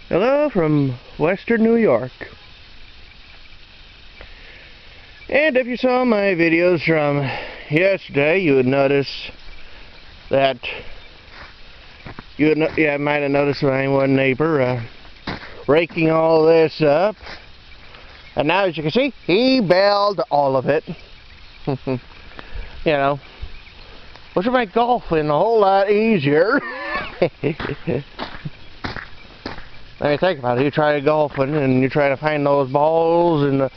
Hello from Western New York. And if you saw my videos from yesterday, you would notice that might have noticed my one neighbor raking all this up. And now, as you can see, he bailed all of it. You know, which would make golfing a whole lot easier. I mean, think about it. You try golfing and you try to find those balls in the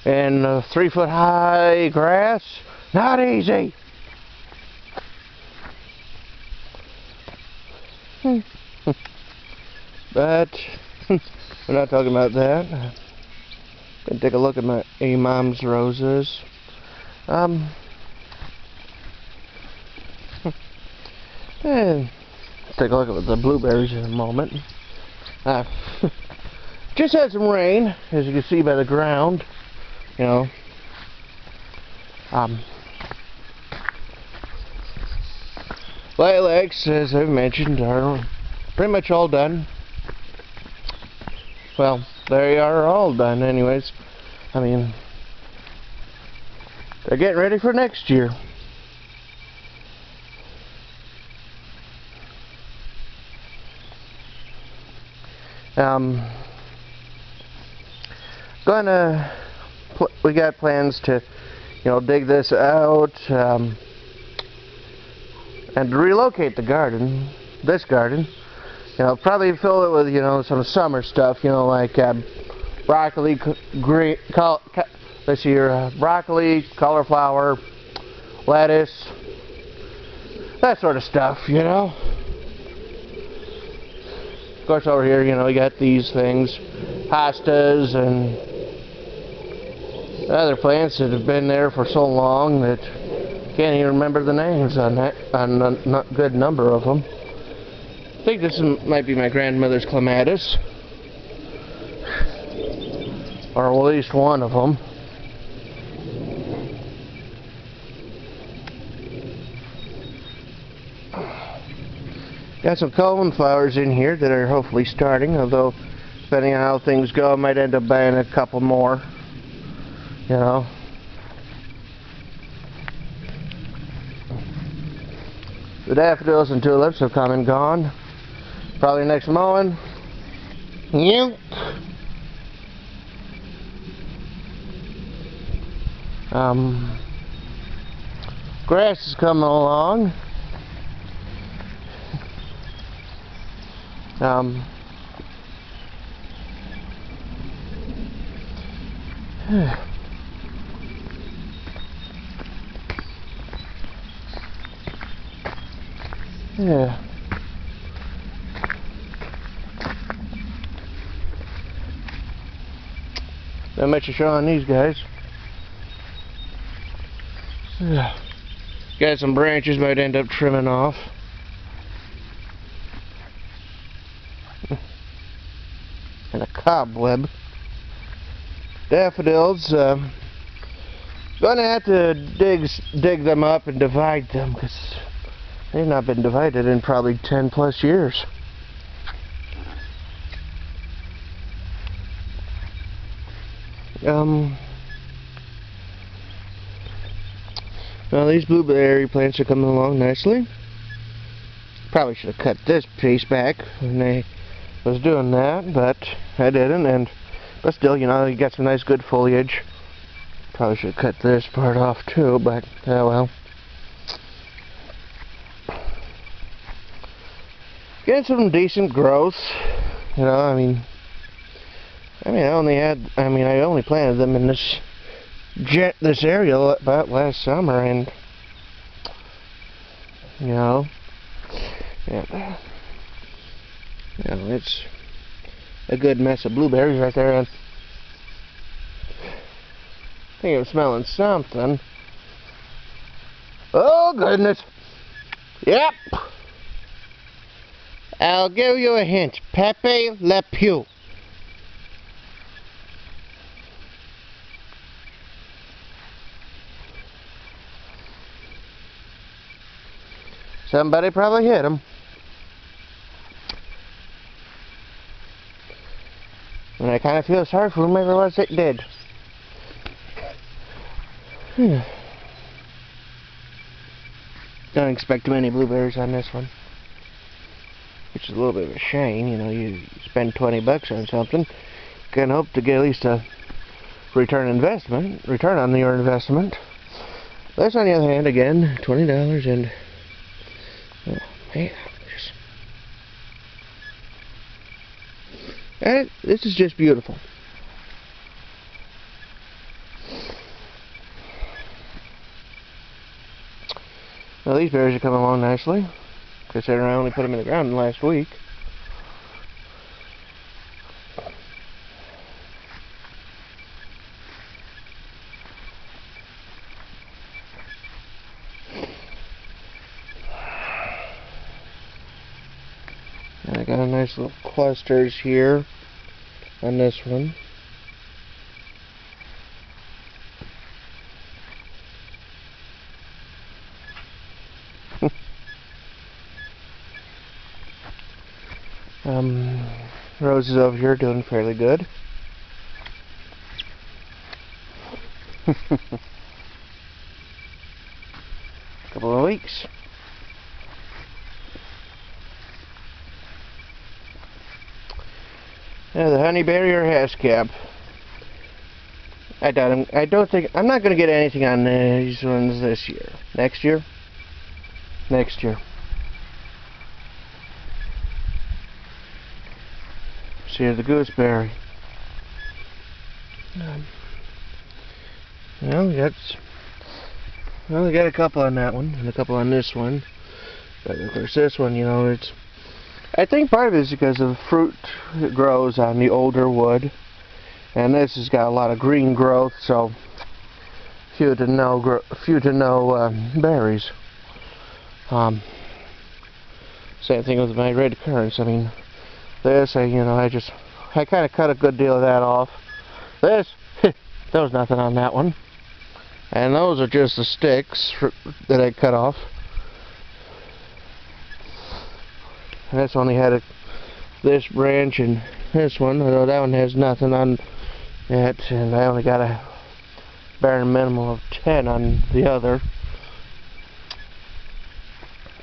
3-foot high grass. Not easy. But we're not talking about that. Gonna take a look at my mom's roses. And let's take a look at the blueberries in a moment. Just had some rain, as you can see by the ground. You know, lilacs, as I've mentioned, are pretty much all done. Well, they are all done, anyways. I mean, they're getting ready for next year. We got plans to, dig this out, and to relocate the garden, this garden. Probably fill it with, some summer stuff, like broccoli, let's see here, broccoli, cauliflower, lettuce, that sort of stuff, Of course, over here, we got these things, hostas and other plants that have been there for so long that can't even remember the names on a good number of them. I think this might be my grandmother's clematis, or at least one of them. Got some common flowers in here that are hopefully starting, although depending on how things go, I might end up buying a couple more. The daffodils and tulips have come and gone. Probably next mowing. Yep. Grass is coming along. Yeah. Not much to show on these guys. Got some branches might end up trimming off. And a cobweb. Daffodils, gonna have to dig them up and divide them, because they've not been divided in probably 10 plus years. Well, these blueberry plants are coming along nicely. Probably should have cut this piece back when I was doing that, but I didn't. But still, you got some nice good foliage. Probably should have cut this part off too, but oh well. Getting some decent growth, I only planted them in this area about last summer, and it's a good mess of blueberries right there, and I think I'm smelling something. Oh goodness! Yep. I'll give you a hint. Pepe Le Pew. Somebody probably hit him. And I kind of feel sorry for whomever it was that did. Don't expect too many blueberries on this one. Which is a little bit of a shame, you know, you spend 20 bucks on something, can hope to get at least a return on your investment. This, on the other hand, again, $20, and oh man, and this is just beautiful. Well, these berries are coming along nicely, considering I only put them in the ground last week. And I got a nice little clusters here on this one. Roses over here doing fairly good. Couple of weeks. Yeah, the honeyberry or haskap. I'm not going to get anything on these ones this year. Next year? Next year. See, here's the gooseberry. Well, we got a couple on that one, and a couple on this one. But of course, this one, you know, I think part of it is because of the fruit that grows on the older wood, and this has got a lot of green growth, so few to no berries. Same thing with my red currants. I mean, this, I kind of cut a good deal of that off. This, there was nothing on that one. And those are just the sticks that I cut off. And this only had this branch and this one, although that one has nothing on it. And I only got a bare minimum of 10 on the other.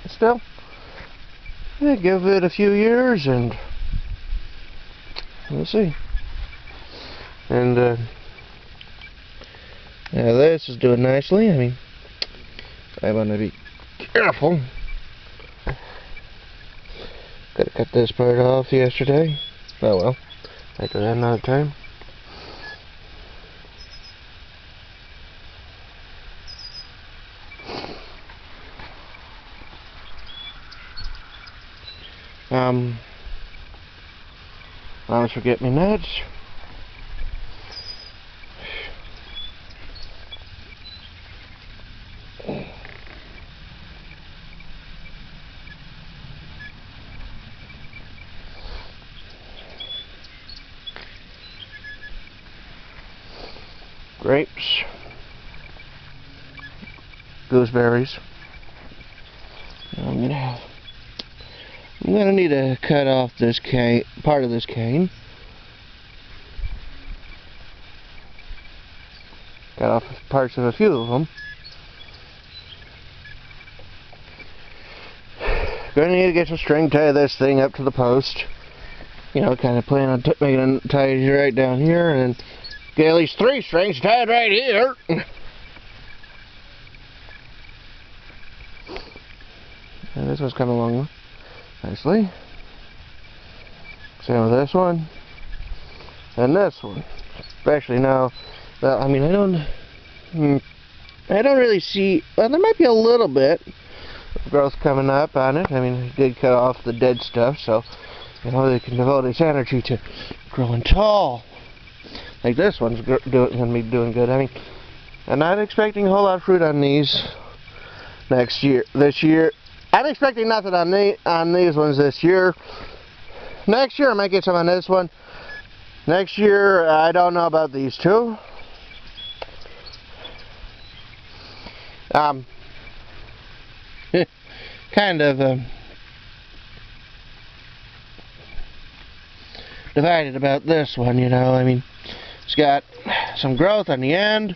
Still, I give it a few years and we'll see. And yeah, this is doing nicely. I mean, I want to be careful. Gotta cut this part off yesterday. Oh well, I do that another time. Always forget me nuts. Grapes, gooseberries. I'm gonna need to cut off this cane, part of this cane. Cut off parts of a few of them. Gonna need to get some string, tie this thing up to the post. You know, kind of plan on making it tied right down here, and get at least 3 strings tied right here. And this one's coming along nicely. Same with this one. And this one. Especially now, I mean, I don't really see, well, there might be a little bit of growth coming up on it. I mean, I did cut off the dead stuff, so, you know, they can devote its energy to growing tall. Like this one's going to be doing good. I mean, I'm not expecting a whole lot of fruit on these this year. I'm expecting nothing on these ones this year. Next year I might get some on this one. Next year I don't know about these two. Kind of divided about this one, you know. I mean, it's got some growth on the end,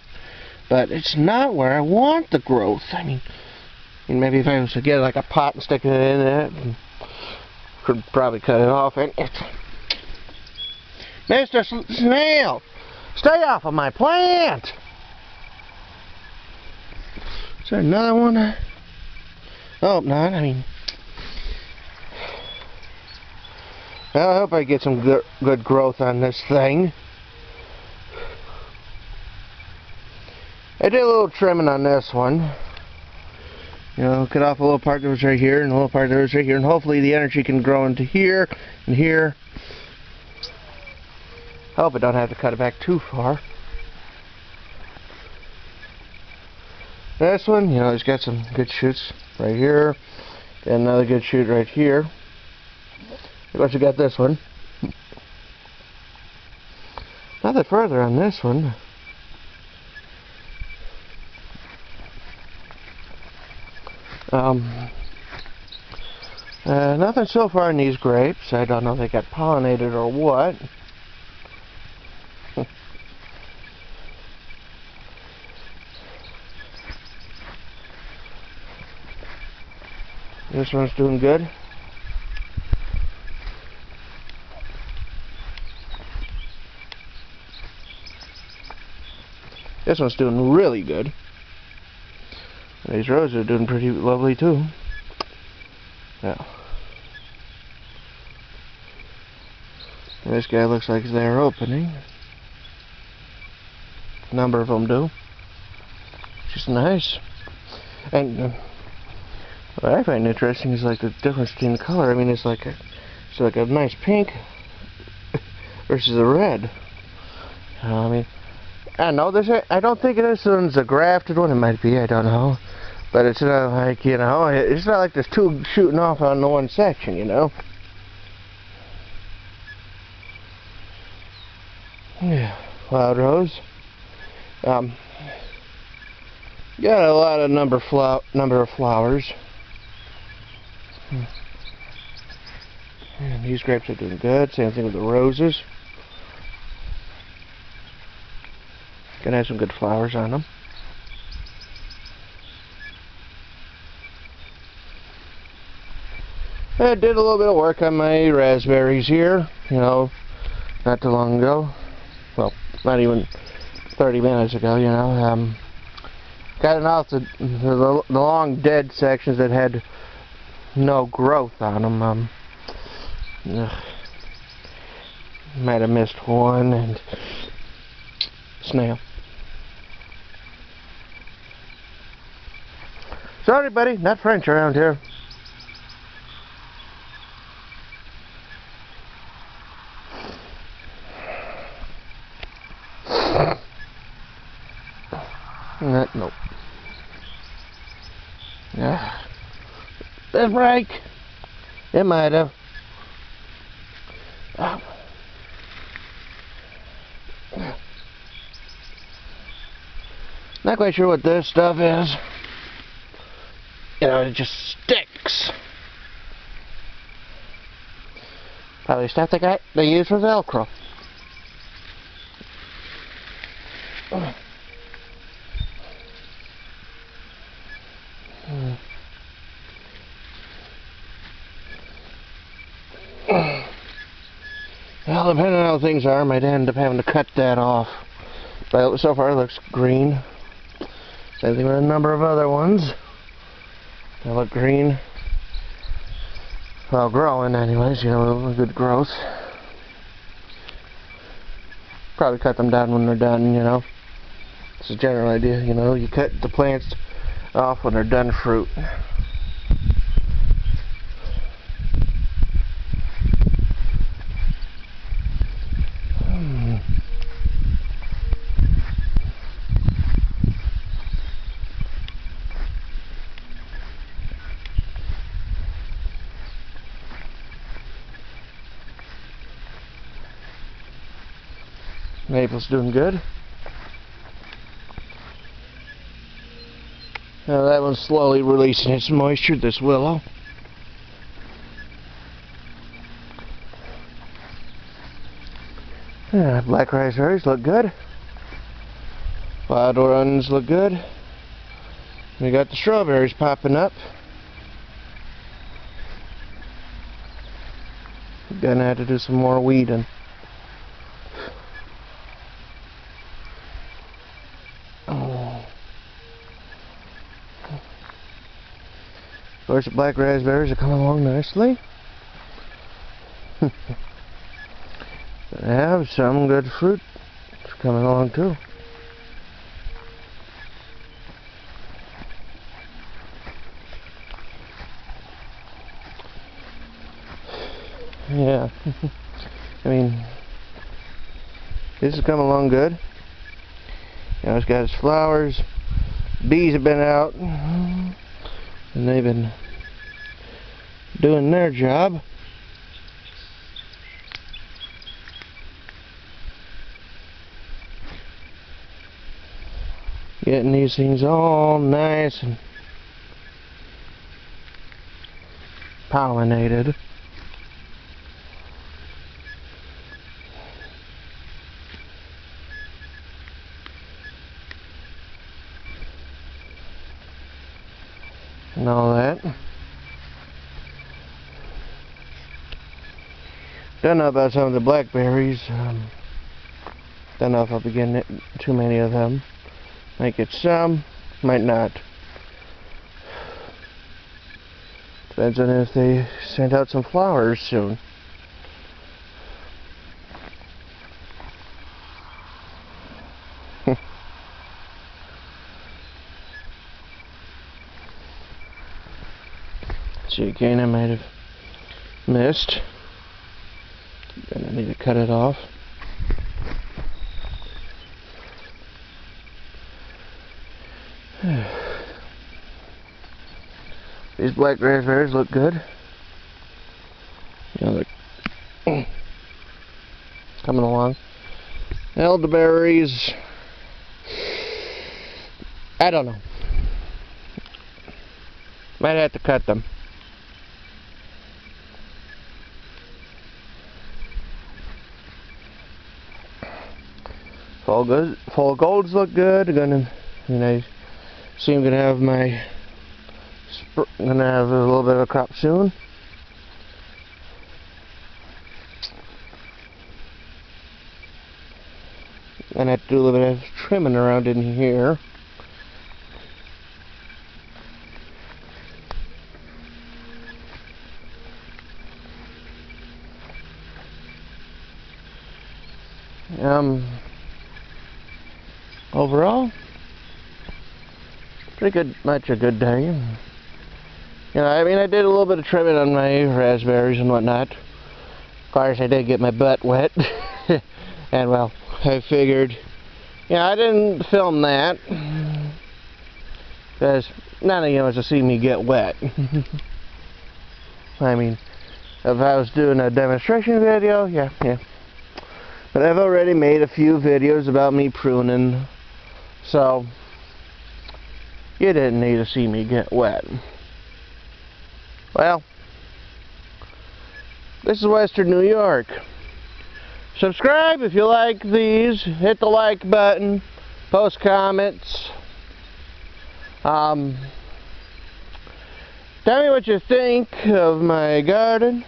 but it's not where I want the growth. I mean maybe if I was to get like a pot and stick it in it, could probably cut it off. And Mr. Snail, stay off of my plant! Is there another one? I hope not. I mean, well, I hope I get some good growth on this thing. I did a little trimming on this one. You know, cut off a little part that was right here and a little part that was right here, and hopefully the energy can grow into here and here. I hope I don't have to cut it back too far. This one, you know, it's got some good shoots right here, and another good shoot right here. Of course, you got this one. Nothing further on this one. Nothing so far in these grapes. I don't know if they got pollinated or what. This one's doing good. This one's doing really good. These roses are doing pretty lovely too. Yeah. And this guy looks like they're opening. A number of them do. Just nice. And what I find interesting is like the difference between the color. I mean, it's like a nice pink versus a red. I mean, I don't know. I don't think this one's a grafted one. It might be. I don't know. But it's not like, you know, it's not like there's two shooting off on the one section, you know. Yeah, Wild Rose. Got a lot of number of flowers. And these grapes are doing good. Same thing with the roses. Gonna have some good flowers on them. I did a little bit of work on my raspberries here, you know, not too long ago. Well, not even 30 minutes ago, you know. Got it off the long dead sections that had no growth on them. Might have missed one, and snail. Sorry, buddy, not French around here. Nope. Yeah. Did break. It might have. Not quite sure what this stuff is. You know, it just sticks. Probably stuff they use for Velcro. Well, depending on how things are, I might end up having to cut that off. But so far it looks green. Same thing with a number of other ones. They look green. Well, growing anyways, you know, good growth. Probably cut them down when they're done, you know. It's a general idea, you know. You cut the plants off when they're done fruit. Maple's doing good. Now that one's slowly releasing its moisture, this willow. Yeah, black raspberries look good. Wild ones look good. We got the strawberries popping up. Gonna have to do some more weeding. Of course, the black raspberries are coming along nicely. I have some good fruit coming along too. Yeah, I mean, this is coming along good. You know, it's got its flowers. Bees have been out, and they've been doing their job. Getting these things all nice and pollinated. And all that. Don't know about some of the blackberries. Don't know if I'll be getting too many of them. Might get some, might not. Depends on if they send out some flowers soon. See, again, I might have missed. Gonna need to cut it off. These black raspberries look good. You know, they're coming along. Elderberries, I don't know. Might have to cut them. Fall golds look good. I see I'm gonna have a little bit of a crop soon. And I have to do a little bit of trimming around in here. Overall, pretty good, much a good day. You know, I mean, I did a little bit of trimming on my raspberries and whatnot. Of course, I did get my butt wet. And, well, I figured, you know, I didn't film that because none of you wants to see me get wet. I mean, if I was doing a demonstration video, yeah. But I've already made a few videos about me pruning, so you didn't need to see me get wet. Well, this is Western New York. Subscribe if you like these. Hit the like button. Post comments. Tell me what you think of my garden.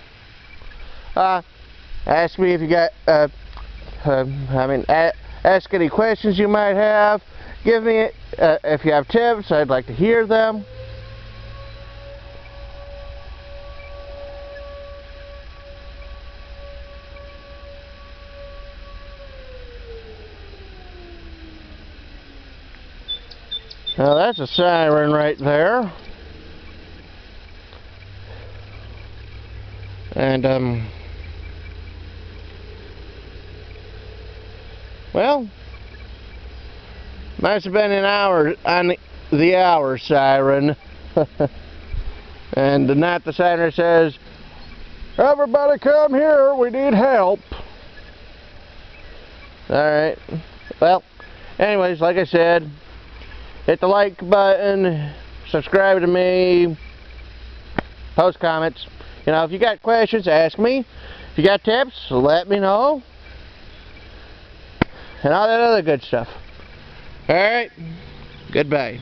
Ask me if you got, ask any questions you might have. Give me, if you have tips, I'd like to hear them. Now that's a siren right there. And, well, must have been an hour on the hour siren. And not the siren says, "Everybody come here, we need help." Alright. Well, anyways, like I said, hit the like button, subscribe to me, post comments. You know, if you got questions, ask me. If you got tips, let me know. and all that other good stuff. Alright, goodbye.